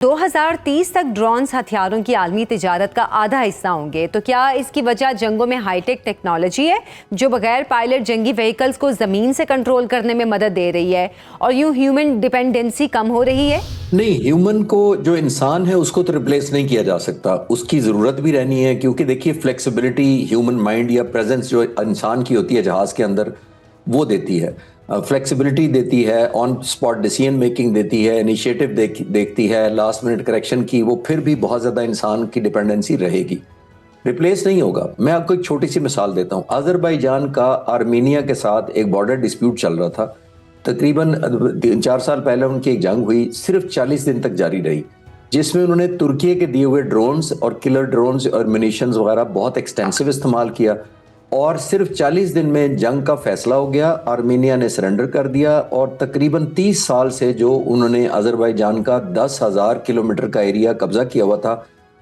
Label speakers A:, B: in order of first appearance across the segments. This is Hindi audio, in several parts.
A: 2030 तक ड्रोन्स हथियारों की आलमी तिजारत का आधा हिस्सा होंगे। तो क्या इसकी वजह जंगों में हाईटेक टेक्नोलॉजी है जो बगैर पायलट जंगी व्हीकल्स को ज़मीन से कंट्रोल करने में मदद दे रही है और यूं ह्यूमन डिपेंडेंसी कम हो रही है?
B: नहीं, ह्यूमन को, जो इंसान है उसको तो रिप्लेस नहीं किया जा सकता, उसकी ज़रूरत भी रहनी है। क्योंकि देखिए, फ्लेक्सिबिलिटी ह्यूमन माइंड या प्रेजेंस जो इंसान की होती है जहाज़ के अंदर, वो देती है, फ्लेक्सिबिलिटी देती है, ऑन स्पॉट डिसीजन मेकिंग देती है, इनिशिएटिव देखती है, लास्ट मिनट करेक्शन की। वो फिर भी बहुत ज़्यादा इंसान की डिपेंडेंसी रहेगी, रिप्लेस नहीं होगा। मैं आपको एक छोटी सी मिसाल देता हूँ। अज़रबैजान का आर्मीनिया के साथ एक बॉर्डर डिस्प्यूट चल रहा था। तकरीबन 3-4 साल पहले उनकी एक जंग हुई, सिर्फ 40 दिन तक जारी रही, जिसमें उन्होंने तुर्की के दिए हुए ड्रोन्स और किलर ड्रोन्स और मिनिशंस वगैरह बहुत एक्सटेंसिव इस्तेमाल किया और सिर्फ 40 दिन में जंग का फैसला हो गया। आर्मीनिया ने सरेंडर कर दिया और तकरीबन 30 साल से जो उन्होंने अज़रबैजान का 10,000 किलोमीटर का एरिया कब्जा किया हुआ था,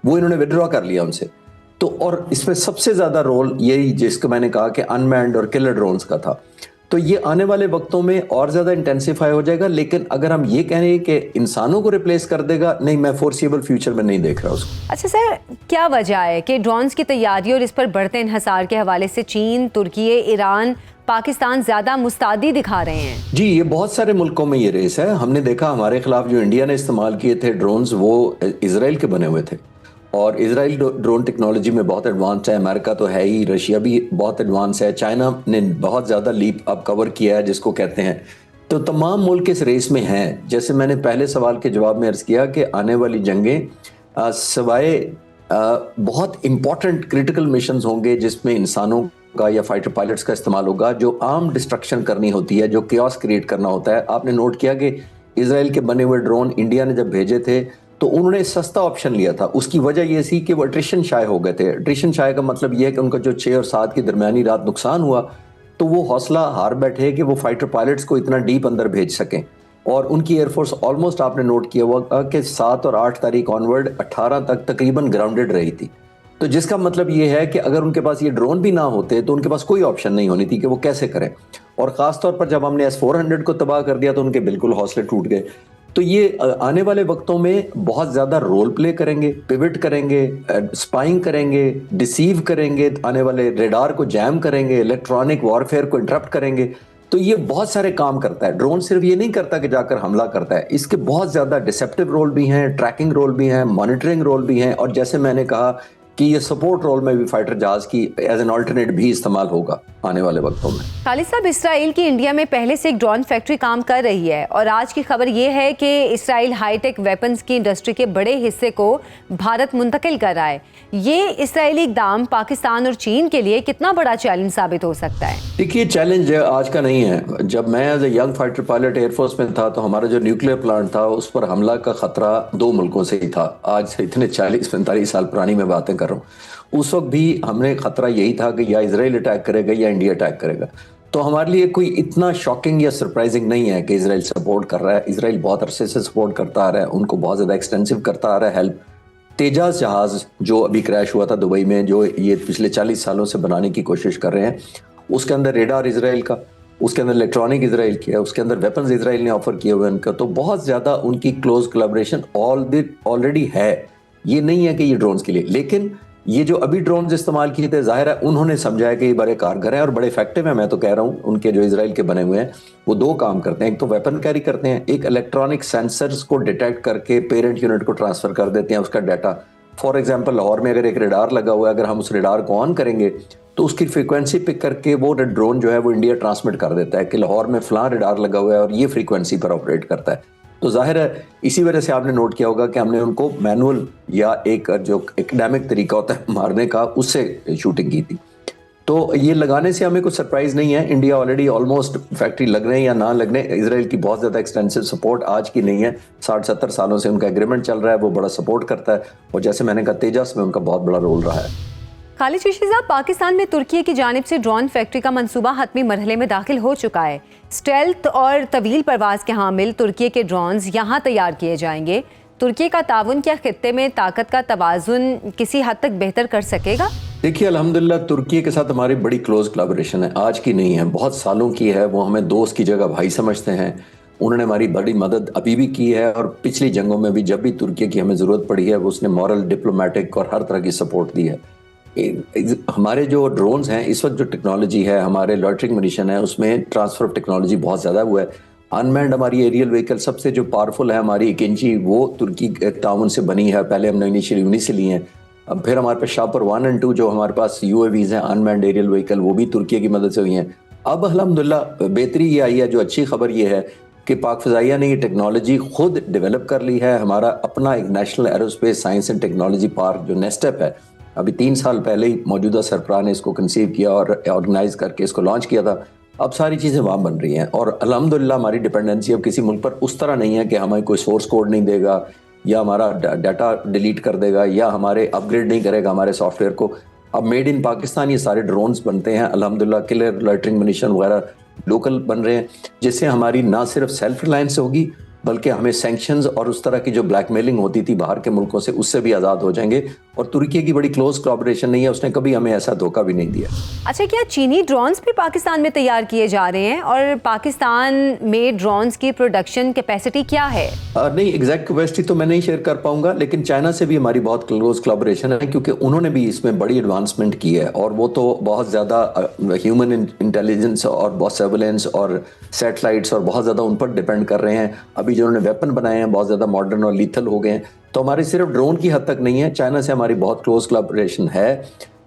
B: वो इन्होंने विड्रॉ कर लिया उनसे। तो और इसमें सबसे ज़्यादा रोल यही, जिसको मैंने कहा कि अनमैन्ड और किलर ड्रोन्स का था। तो ये आने वाले वक्तों में और ज़्यादा इंटेंसिफाई हो जाएगा। लेकिन अगर हम ये कह रहे हैं कि इंसानों को रिप्लेस कर देगा, नहीं, मैं फोर्सिबल फ्यूचर में नहीं देख रहा उसको।
A: अच्छा सर, क्या वजह है कि ड्रोन्स की तैयारी और इस पर बढ़ते इन्हिसार के हवाले से चीन, तुर्की, ईरान, पाकिस्तान ज़्यादा मुस्तैदी दिखा रहे हैं?
B: जी, ये बहुत सारे मुल्कों में ये रेस है। हमने देखा हमारे खिलाफ जो इंडिया ने इस्तेमाल किए थे ड्रोन्स, वो इसराइल के बने हुए थे और इसराइल ड्रोन टेक्नोलॉजी में बहुत एडवांस है। अमेरिका तो है ही, रशिया भी बहुत एडवांस है, चाइना ने बहुत ज़्यादा लीप अब कवर किया है जिसको कहते हैं। तो तमाम मुल्क इस रेस में हैं। जैसे मैंने पहले सवाल के जवाब में अर्ज़ किया कि आने वाली जंगें सवाए बहुत इंपॉर्टेंट क्रिटिकल मिशंस होंगे जिसमें इंसानों का या फाइटर पायलट्स का इस्तेमाल होगा, जो आर्म डिस्ट्रक्शन करनी होती है, जो केओस क्रिएट करना होता है। आपने नोट किया कि इसराइल के बने हुए ड्रोन इंडिया ने जब भेजे थे तो उन्होंने सस्ता ऑप्शन लिया था। उसकी वजह ये थी कि वो अट्रिशन शाय हो गए थे। अट्रिशन शाय का मतलब ये है कि उनका जो 6 और 7 की दरमियानी रात नुकसान हुआ, तो वो हौसला हार बैठे कि वो फाइटर पायलट्स को इतना डीप अंदर भेज सकें। और उनकी एयरफोर्स ऑलमोस्ट, आपने नोट किया हुआ कि 7 और 8 तारीख ऑनवर्ड 18 तक तकरीबन ग्राउंडेड रही थी। तो जिसका मतलब ये है कि अगर उनके पास ये ड्रोन भी ना होते तो उनके पास कोई ऑप्शन नहीं होनी थी कि वो कैसे करें। और ख़ास तौर पर जब हमने S-400 को तबाह कर दिया तो उनके बिल्कुल हौसले टूट गए। तो ये आने वाले वक्तों में बहुत ज़्यादा रोल प्ले करेंगे, पिवट करेंगे, स्पाइंग करेंगे, डिसीव करेंगे, आने वाले रेडार को जैम करेंगे, इलेक्ट्रॉनिक वॉरफेयर को इंटरप्ट करेंगे। तो ये बहुत सारे काम करता है। ड्रोन सिर्फ ये नहीं करता कि जाकर हमला करता है, इसके बहुत ज़्यादा डिसेप्टिव रोल भी हैं, ट्रैकिंग रोल भी हैं, मॉनिटरिंग रोल भी हैं, और जैसे मैंने कहा कि ये सपोर्ट रोल में भी फाइटर जहाज की एज एन अल्टरनेट भी इस्तेमाल होगा आने वाले वक्तों में।
A: खालिद साहब, इसराइल की इंडिया में पहले से एक ड्रोन फैक्ट्री काम कर रही है और आज की खबर ये है कि इसराइल हाईटेक वेपन्स की इंडस्ट्री के बड़े हिस्से को भारत मुंतकिल कर रहा है। ये इसराइली इक़दाम पाकिस्तान और चीन के लिए कितना बड़ा चैलेंज साबित हो सकता है?
B: देखिए, चैलेंज आज का नहीं है। जब मैं as a young fighter pilot air force में था तो हमारा जो न्यूक्लियर प्लांट था उस पर हमला का खतरा 2 मुल्कों से ही था। आज से इतने 40-45 साल पुरानी मैं बातें कर रहा हूँ। उस वक्त भी हमने खतरा यही था कि या इसराइल अटैक करेगा या इंडिया अटैक करेगा। तो हमारे लिए कोई इतना शॉकिंग या सरप्राइजिंग नहीं है कि इसराइल सपोर्ट कर रहा है। इसराइल बहुत अरसे से सपोर्ट करता आ रहा है, उनको बहुत ज़्यादा एक्सटेंसिव करता आ रहा है हेल्प। तेजास जहाज़ जो अभी क्रैश हुआ था दुबई में, जो ये पिछले 40 सालों से बनाने की कोशिश कर रहे हैं, उसके अंदर रेडार इसराइल का, उसके अंदर इलेक्ट्रॉनिक इसराइल की है, उसके अंदर वेपन्स इसराइल ने ऑफर किए हुए उनका। तो बहुत ज़्यादा उनकी क्लोज कोलैबोरेशन ऑलरेडी है। ये नहीं है कि ये ड्रोन्स के लिए, लेकिन ये जो अभी ड्रोन्स इस्तेमाल किए थे, जाहिर है उन्होंने समझा है कि ये बड़े कारगर हैं और बड़े इफेक्टिव हैं। मैं तो कह रहा हूँ उनके जो इसराइल के बने हुए हैं वो 2 काम करते हैं। एक तो वेपन कैरी करते हैं, एक इलेक्ट्रॉनिक सेंसर्स को डिटेक्ट करके पेरेंट यूनिट को ट्रांसफर कर देते हैं उसका डाटा। फॉर एग्जाम्पल, लाहौर में अगर एक रेडार लगा हुआ है, अगर हम उस रेडार को ऑन करेंगे तो उसकी फ्रीक्वेंसी पिक करके वो ड्रोन जो है वो इंडिया ट्रांसमिट कर देता है कि लाहौर में फलां रेडार लगा हुआ है और ये फ्रीक्वेंसी पर ऑपरेट करता है। तो जाहिर है इसी वजह से आपने नोट किया होगा कि हमने उनको मैनुअल या एक जो एकेडमिक तरीका होता है मारने का, उससे शूटिंग की थी। तो ये लगाने से हमें कुछ सरप्राइज नहीं है। इंडिया ऑलरेडी ऑलमोस्ट फैक्ट्री लग रहे हैं या ना लगने, इसराइल की बहुत ज़्यादा एक्सटेंसिव सपोर्ट आज की नहीं है। 60-70 सालों से उनका एग्रीमेंट चल रहा है, वो बड़ा सपोर्ट करता है और जैसे मैंने कहा तेजस में उनका बहुत बड़ा रोल रहा है।
A: खालिद चिश्ती साहब, पाकिस्तान में तुर्की की जानिब से ड्रोन फैक्ट्री का मंसूबा हतमी मरहले में दाखिल हो चुका है। स्टेल्थ और तवील परवाज के हामिल तुर्की के ड्रोन्स यहाँ तैयार किए जाएंगे। तुर्की का ताउन क्या खित्ते में ताकत का तवाजुन किसी हद तक बेहतर कर सकेगा?
B: देखिए, अल्हम्दुलिल्लाह तुर्की के साथ हमारी बड़ी क्लोज कोलैबोरेशन है, आज की नहीं है, बहुत सालों की है। वो हमें दोस्त की जगह भाई समझते हैं उन्होंने हमारी बड़ी मदद अभी भी की है, और पिछली जंगों में भी जब भी तुर्की की हमें ज़रूरत पड़ी है वो उसने मॉरल, डिप्लोमेटिक और हर तरह की सपोर्ट दी है। हमारे जो ड्रोन्स हैं इस वक्त जो टेक्नोलॉजी है, हमारे लॉइटरिंग मिशन है, उसमें ट्रांसफर ऑफ टेक्नोलॉजी बहुत ज़्यादा हुआ है। अनमैन्ड हमारी एरियल व्हीकल सबसे जो पावरफुल है हमारी इकिंची, वो तुर्की के ताउन से बनी है। पहले हमने इनिशियली उन्हीं से लिए हैं। अब फिर हमारे पास शापर 1 और 2 जो हमारे पास यूएवीज हैं, अनमैन्ड एरियल व्हीकल, वो भी तुर्की की मदद से हुई हैं। अब अल्हम्दुलिल्लाह बेहतरी ये आई है, जो अच्छी खबर ये है कि पाक फ़िज़ाइया ने ये टेक्नोलॉजी खुद डेवलप कर ली है। हमारा अपना एक national aerospace science and technology park जो नेस्टेप है, अभी 3 साल पहले ही मौजूदा सरबराह ने इसको कंसीव किया और ऑर्गेनाइज करके इसको लॉन्च किया था। अब सारी चीज़ें वहाँ बन रही हैं, और अल्हम्दुलिल्लाह हमारी डिपेंडेंसी अब किसी मुल्क पर उस तरह नहीं है कि हमें कोई सोर्स कोड नहीं देगा या हमारा डाटा डिलीट कर देगा या हमारे अपग्रेड नहीं करेगा हमारे सॉफ्टवेयर को। अब मेड इन पाकिस्तान ये सारे ड्रोन्स बनते हैं अल्हम्दुलिल्लाह। किलर, लॉइटरिंग मिशन वगैरह लोकल बन रहे हैं, जिससे हमारी ना सिर्फ सेल्फ रिलायंस होगी बल्कि हमें सैंक्शंस और उस तरह की जो ब्लैकमेलिंग होती थी बाहर के मुल्कों से, उससे भी आज़ाद हो जाएंगे। और तुर्की की बड़ी क्लोज कोऑपरेशन नहीं है, उसने कभी हमें ऐसा धोखा भी नहीं दिया।
A: अच्छा, क्या चीनी ड्रोन्स भी पाकिस्तान में तैयार किए जा रहे हैं, और पाकिस्तान में ड्रोन्स की प्रोडक्शन कैपेसिटी क्या है? नहीं,
B: एग्जैक्ट कैपेसिटी तो मैं नहीं शेयर कर पाऊंगा, लेकिन चाइना से भी हमारी बहुत क्लोज कोलैबोरेशन है, क्योंकि उन्होंने भी इसमें बड़ी एडवांसमेंट की है, और वो तो बहुत ज़्यादा ह्यूमन इंटेलिजेंस और बहुत सर्वेलेंस और सैटेलाइट्स और बहुत ज़्यादा उन पर डिपेंड कर रहे हैं। अभी जो उन्होंने वेपन बनाए हैं बहुत ज़्यादा मॉडर्न और लीथल हो गए हैं। तो हमारी सिर्फ ड्रोन की हद तक नहीं है, चाइना से हमारी बहुत क्लोज कोलैबोरेशन है।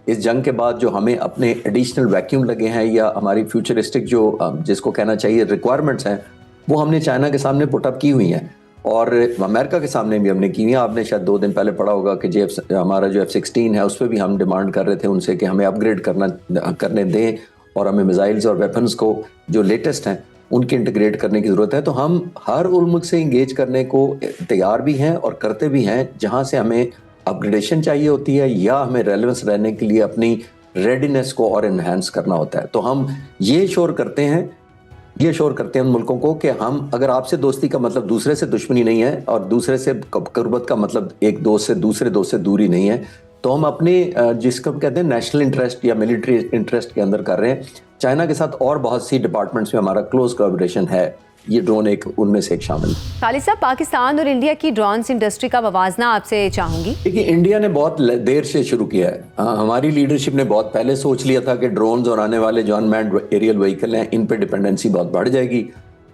B: इस जंग के बाद जो हमें अपने एडिशनल वैक्यूम लगे हैं या हमारी फ्यूचरिस्टिक जो जिसको कहना चाहिए रिक्वायरमेंट्स हैं, वो हमने चाइना के सामने पुटअप की हुई हैं, और अमेरिका के सामने भी हमने की हुई हैं। आपने शायद 2 दिन पहले पढ़ा होगा कि हमारा जो F-16 है उस पर भी हम डिमांड कर रहे थे उनसे कि हमें अपग्रेड करने दें, और हमें मिसाइल्स और वेपन्स को जो लेटेस्ट हैं उनके इंटीग्रेट करने की ज़रूरत है। तो हम हर मुल्क से इंगेज करने को तैयार भी हैं और करते भी हैं, जहाँ से हमें अपग्रेडेशन चाहिए होती है या हमें रेलेवेंस रहने के लिए अपनी रेडीनेस को और इन्हांस करना होता है। तो हम ये श्योर करते हैं उन मुल्कों को कि हम, अगर आपसे दोस्ती का मतलब दूसरे से दुश्मनी नहीं है और दूसरे से कुर्बत का मतलब एक दोस्त से दूसरे दोस्त से दूरी नहीं है, तो हम अपने जिसको कहते हैं नेशनल इंटरेस्ट या मिलिट्री इंटरेस्ट के अंदर कर रहे हैं। चाइना के साथ और बहुत सी डिपार्टमेंट्स में हमारा क्लोज कोलैबोरेशन है, ये ड्रोन एक उनमें से एक शामिल है।
A: खालिद साहब, पाकिस्तान और इंडिया की ड्रोन्स इंडस्ट्री का मवाजना आपसे चाहूंगी।
B: देखिए, इंडिया ने बहुत देर से शुरू किया है। हमारी लीडरशिप ने बहुत पहले सोच लिया था कि ड्रोन्स और आने वाले जो अनमैन्ड एरियल व्हीकल हैं, इन पर डिपेंडेंसी बहुत बढ़ जाएगी।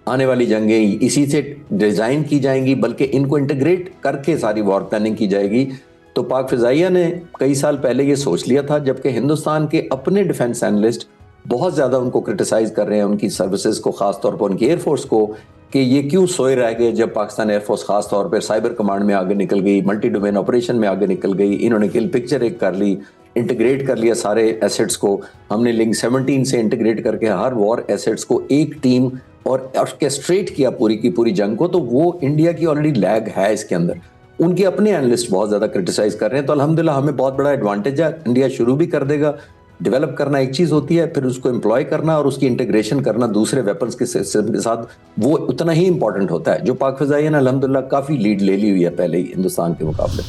B: आने वाली जंगें इसी से डिज़ाइन की जाएंगी, बल्कि इनको इंटीग्रेट करके सारी वॉर प्लानिंग की जाएगी। तो पाक फ़िज़ाइया ने कई साल पहले ये सोच लिया था, जबकि हिंदुस्तान के अपने डिफेंस एनालिस्ट बहुत ज़्यादा उनको क्रिटिसाइज़ कर रहे हैं, उनकी सर्विसेज को, ख़ास तौर पर उनकी एयरफोर्स को, कि ये क्यों सोए रह गए जब पाकिस्तान एयरफोर्स ख़ास तौर पर साइबर कमांड में आगे निकल गई, मल्टी डोमेन ऑपरेशन में आगे निकल गई। इन्होंने किल पिक्चर एक कर ली, इंटीग्रेट कर लिया सारे एसेट्स को। हमने लिंक 17 से इंटीग्रेट करके हर वॉर एसेट्स को एक टीम और ऑर्केस्ट्रेट किया पूरी की पूरी जंग को। तो वो इंडिया की ऑलरेडी लैग है इसके अंदर। उनके अपने एनालिस्ट बहुत ज़्यादा क्रिटिसाइज कर रहे हैं। तो अल्हम्दुलिल्लाह हमें बहुत बड़ा एडवांटेज है। इंडिया शुरू भी कर देगा। डेवलप करना एक चीज़ होती है, फिर उसको एम्प्लॉय करना और उसकी इंटीग्रेशन करना दूसरे वेपन्स के सिस्टम के साथ, वो उतना ही इंपॉर्टेंट होता है, जो पाक फ़िज़ाइया ने अल्हम्दुलिल्लाह काफ़ी लीड ले ली हुई है पहले ही हिंदुस्तान के मुकाबले।